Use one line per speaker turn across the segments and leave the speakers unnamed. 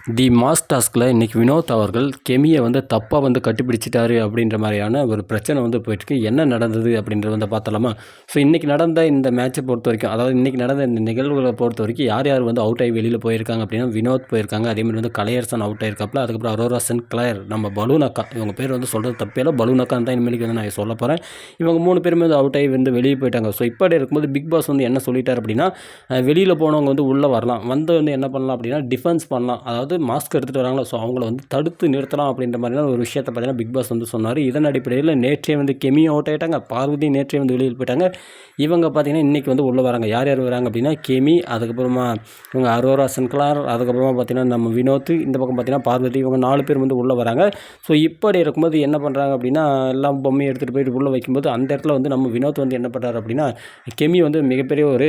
தி mass டாஸ்கில் இன்றைக்கி வினோத் அவர்கள் கெமியை வந்து தப்பாக வந்து கண்டுபிடிச்சிட்டாரு அப்படின்ற மாதிரியான ஒரு பிரச்சனை வந்து போயிட்டுருக்கு. என்ன நடந்தது அப்படின்றத வந்து பார்த்தலாமா? ஸோ இன்றைக்கி நடந்த இந்த மேட்சை பொறுத்த வரைக்கும், அதாவது இன்றைக்கி நடந்த இந்த நிகழ்வுகளை பொறுத்த வரைக்கும் யார் யார் வந்து அவுட் ஆகி வெளியில் போயிருக்காங்க அப்படின்னா, வினோத் போயிருக்காங்க. அதேமாதிரி வந்து கலையரசன் அவுட் ஆயிருக்காப்புல. அதுக்கப்புறம் அரோரா சென்க்ளயர், நம்ம பலூன் அக்கா, இவங்க பேர் வந்து சொல்கிறது தப்பேல பலூன் அக்கான்னு தான் இனிமேலுக்கு வந்து நான் சொல்ல போகிறேன். இவங்க 3 பேருமே வந்து அவுட் ஆகி வந்து வெளியே போயிட்டாங்க. ஸோ இப்படி இருக்கும்போது பிக் பாஸ் வந்து என்ன சொல்லிட்டார் அப்படின்னா, வெளியில் போனவங்க வந்து உள்ளே வரலாம், வந்து என்ன பண்ணலாம் அப்படின்னா டிஃபென்ஸ் பண்ணலாம், அதாவது மாஸ்க் எடுத்துகிட்டு வராங்களோ ஸோ அவங்கள வந்து தடுத்து நிறுத்தலாம் அப்படின்ற மாதிரியான ஒரு விஷயத்தை பார்த்தீங்கன்னா பிக் பாஸ் வந்து சொன்னார். இதன் அடிப்படையில் நேற்றே வந்து கெமியும் அவுட் ஆகிட்டாங்க, பார்வதி நேற்றே வந்து வெளியில் போயிட்டாங்க. இவங்க பார்த்தீங்கன்னா இன்றைக்கி வந்து உள்ளே வராங்க. யார் யார் வராங்க அப்படின்னா கெமி, அதுக்கப்புறமா இவங்க அரோரா சென்க்ளார், அதுக்கப்புறமா பார்த்தீங்கன்னா நம்ம வினோத், இந்த பக்கம் பார்த்தீங்கன்னா பார்வதி, இவங்க 4 பேர் வந்து உள்ளே வராங்க. ஸோ இப்படி இருக்கும்போது என்ன பண்ணுறாங்க அப்படின்னா, எல்லாம் பொம்மையை எடுத்துகிட்டு போயிட்டு உள்ளே வைக்கும்போது அந்த இடத்துல வந்து நம்ம வினோத் வந்து என்ன பண்ணுறாரு அப்படின்னா, கெமி வந்து மிகப்பெரிய ஒரு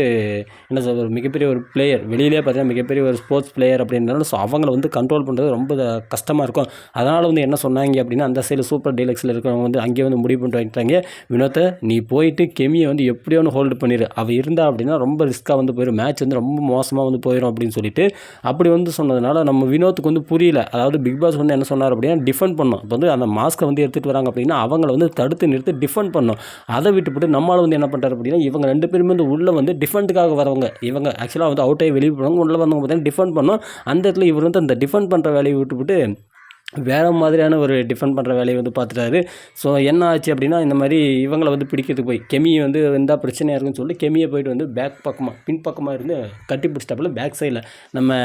என்ன சொல்கிறது, மிகப்பெரிய ஒரு பிளேயர், வெளியிலே பார்த்தீங்கன்னா மிகப்பெரிய ஒரு ஸ்போர்ட்ஸ் பிளேயர் அப்படின்றனால ஸோ அவங்கள வந்து கண்ட்ரோல் பண்ணுறது ரொம்ப கஷ்டமாக இருக்கும். அதனால் வந்து என்ன சொன்னாங்க அப்படின்னா, அந்த சைடு சூப்பர் டீலக்ஸில் இருக்கிறவங்க வந்து அங்கேயே வந்து முடிவு பண்ணிட்டு வந்துட்டாங்க, வினோத்தை நீ போயிட்டு கெமியை வந்து எப்படியோ ஒன்று ஹோல்டு பண்ணிடு, அவள் இருந்தா அப்படின்னா ரொம்ப ரிஸ்க்காக வந்து போயிடும், மேட்ச் வந்து ரொம்ப மோசமாக வந்து போயிடும் அப்படின்னு சொல்லிட்டு அப்படி வந்து சொன்னதுனால நம்ம வினோத்துக்கு வந்து புரியல. அதாவது பிக் பாஸ் வந்து என்ன சொன்னார் அப்படின்னா, டிஃபெண்ட் பண்ணணும். இப்போ வந்து அந்த மாஸ்க்கை வந்து எடுத்துகிட்டு வராங்க அப்படின்னா அவங்கள வந்து தடுத்து நிறுத்தி டிஃபெண்ட் பண்ணணும். அதை விட்டுவிட்டு நம்மளால் வந்து என்ன பண்ணுறாரு அப்படின்னா, இவங்க 2 பேருமே வந்து உள்ளே வந்து டிஃபெண்ட்டுக்காக வரவங்க, இவங்க ஆக்சுவலாக வந்து அவுட் ஆகி வெளியே போனவங்க, உள்ளே வந்தவங்க பார்த்தீங்கன்னா டிஃபெண்ட் பண்ணோம். அந்த இடத்துல இவர் வந்து அந்த டிஃபெண்ட் பண்ணுற வேலையை விட்டுவிட்டு வேறு மாதிரியான ஒரு டிஃபெண்ட் பண்ணுற வேலையை வந்து பார்த்துட்டாரு. ஸோ என்ன ஆச்சு அப்படின்னா, இந்த மாதிரி இவங்களை வந்து பிடிக்கிறதுக்கு போய் கெமியை வந்து இருந்தால் பிரச்சனையாக இருக்குன்னு சொல்லி கெமியை போயிட்டு வந்து பேக் பக்கமாக பின்பக்கமாக இருந்து கட்டி பிடிச்சிட்டாப்புல. பேக் சைடில் நம்ம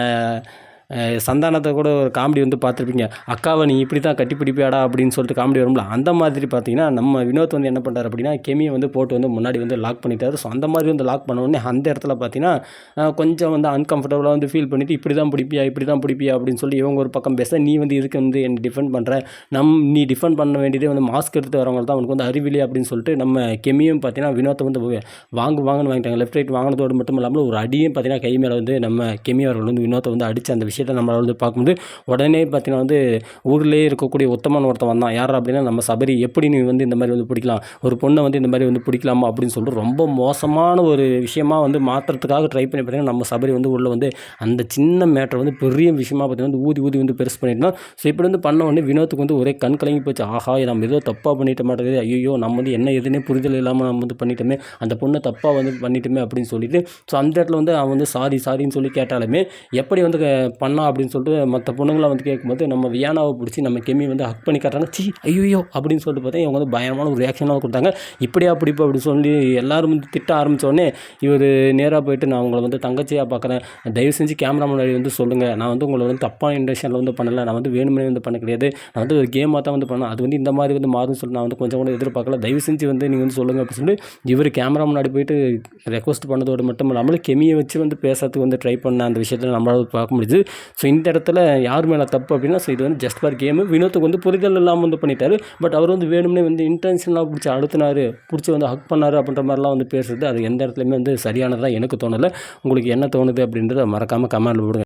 சந்தானத்தை கூட ஒரு காமெடி வந்து பார்த்துருப்பீங்க, அக்காவை நீ இப்படி தான் கட்டி பிடிப்பியாடா அப்படின்னு சொல்லிட்டு காமெடி வரும்ல, அந்த மாதிரி பார்த்தீங்கன்னா நம்ம வினோத் வந்து என்ன பண்ணுறாரு அப்படின்னா கெமியை வந்து போட்டு வந்து முன்னாடி வந்து லாக் பண்ணிட்டாரு. ஸோ அந்த மாதிரி வந்து லாக் பண்ண உடனே அந்த இடத்துல பார்த்தீங்கன்னா கொஞ்சம் வந்து அன்கம்ஃபர்டபுளாக வந்து ஃபீல் பண்ணிவிட்டு இப்படி தான் பிடிப்பியா அப்படின்னு சொல்லி இவங்க ஒரு பக்கம் பேச, நீ வந்து இதுக்கு வந்து என்ன டிஃபெண்ட் பண்ணுற, நீ டிஃபெண்ட் பண்ண வேண்டியதே வந்து மாஸ்க் எடுத்து வரவங்க தான் உனக்கு வந்து அறிவில்லை அப்படின்னு சொல்லிட்டு நம்ம கெமியும் பார்த்தீங்கன்னா வினோத்தை வந்து வாங்குன்னு வாங்கிட்டாங்க. லெஃப்ட் ரைட் வாங்கினதோடு மட்டும் இல்லாமல் ஒரு அடியும் பார்த்தீங்கன்னா கை மேலே வந்து நம்ம கெமி அவர்கள் வந்து வினோத்தை வந்து அடித்து அந்த விஷயத்தை நம்மளால் வந்து பார்க்கும்போது உடனே பார்த்தீங்கன்னா வந்து ஊர்லேயே இருக்கக்கூடிய உத்தமன் ஒருத்தன் வந்தான். யார் அப்படின்னா நம்ம சபரி, எப்படி நீ வந்து இந்த மாதிரி வந்து பிடிக்கலாம், ஒரு பொண்ணை வந்து இந்த மாதிரி வந்து பிடிக்கலாமா அப்படின்னு சொல்லிட்டு ரொம்ப மோசமான ஒரு விஷயமா வந்து மாற்றுறதுக்காக ட்ரை பண்ணி பார்த்தீங்கன்னா நம்ம சபரி வந்து உள்ளே வந்து அந்த சின்ன மேட்டர் வந்து பெரிய விஷயமா பார்த்தீங்கன்னா வந்து ஊதி வந்து பெருசு பண்ணிட்டோம். ஸோ இப்படி வந்து பண்ண உடனே வினோத்துக்கு வந்து ஒரே கண் கலங்கி போச்சு. ஆஹா, நம்ம ஏதோ தப்பாக பண்ணிட்ட மாட்டேங்குது, ஐயோ நம்ம வந்து என்ன எதுனே புரிதல் இல்லாமல் நம்ம வந்து பண்ணிட்டோமே, அந்த பொண்ணை தப்பாக வந்து பண்ணிட்டோமே அப்படின்னு சொல்லிட்டு ஸோ அந்த இடத்துல வந்து அவன் வந்து சாரின்னு சொல்லி கேட்டாலுமே எப்படி வந்து பண்ணா அப்படின்னு சொல்லிட்டு மற்ற பொண்ணுங்களாம் வந்து கேட்கும்போது நம்ம வியானாவை பிடிச்சி நம்ம கெமி வந்து ஹக் பண்ணி காட்டுறாங்க. ஐயோ அப்படின்னு சொல்லிட்டு பார்த்தா இவங்க வந்து பயமான ஒரு ரியாக்ஷனாக கொடுத்தாங்க. இப்படியா பிடிப்பா அப்படி சொல்லி எல்லாரும் வந்து திட்ட ஆரம்பித்தோடனே இவர் நேராக போயிட்டு, நான் உங்களை வந்து தங்கச்சியாக பார்க்குறேன், தயவு செஞ்சு கேமரா முன்னாடி வந்து சொல்லுங்கள், நான் வந்து உங்களை வந்து தப்பான இன்டென்ஷனில் வந்து பண்ணலை, நான் வந்து வேணுமே வந்து பண்ண கிடையாது, நான் வந்து ஒரு கேமாக தான் வந்து பண்ணேன், அது வந்து இந்த மாதிரி வந்து மாறும்னு சொல்லி நான் வந்து கொஞ்சம் கூட எதிர்பார்க்கல, தயவு செஞ்சு வந்து நீங்கள் வந்து சொல்லுங்கள் அப்படின்னு சொல்லி இவர் கேமரா முன்னாடி போயிட்டு ரெக்வஸ்ட் பண்ணதோடு மட்டும் இல்லாமல் கெமியை வச்சு வந்து பேசுறதுக்கு வந்து ட்ரை பண்ண அந்த விஷயத்தில் நம்மளால் பார்க்க முடியுது. ஸோ இந்த இடத்துல யார் மேலே தப்பு அப்படின்னா, ஸோ இது வந்து ஜஸ்ட் ஃபார் கேமு, வினோத்துக்கு வந்து புரிதல் இல்லாமல் வந்து பண்ணிட்டாரு. பட் அவர் வந்து வேணும்னே வந்து இன்டென்ஷனாக பிடிச்சி அழுத்தினார், பிடிச்சி வந்து ஹக் பண்ணார் அப்படின்ற மாதிரிலாம் வந்து பேசுறது அது எந்த இடத்துலையுமே வந்து சரியானதாக எனக்கு தோணலை. உங்களுக்கு என்ன தோணுது அப்படின்றத மறக்காமல் கமெண்ட்டில் போடுங்க.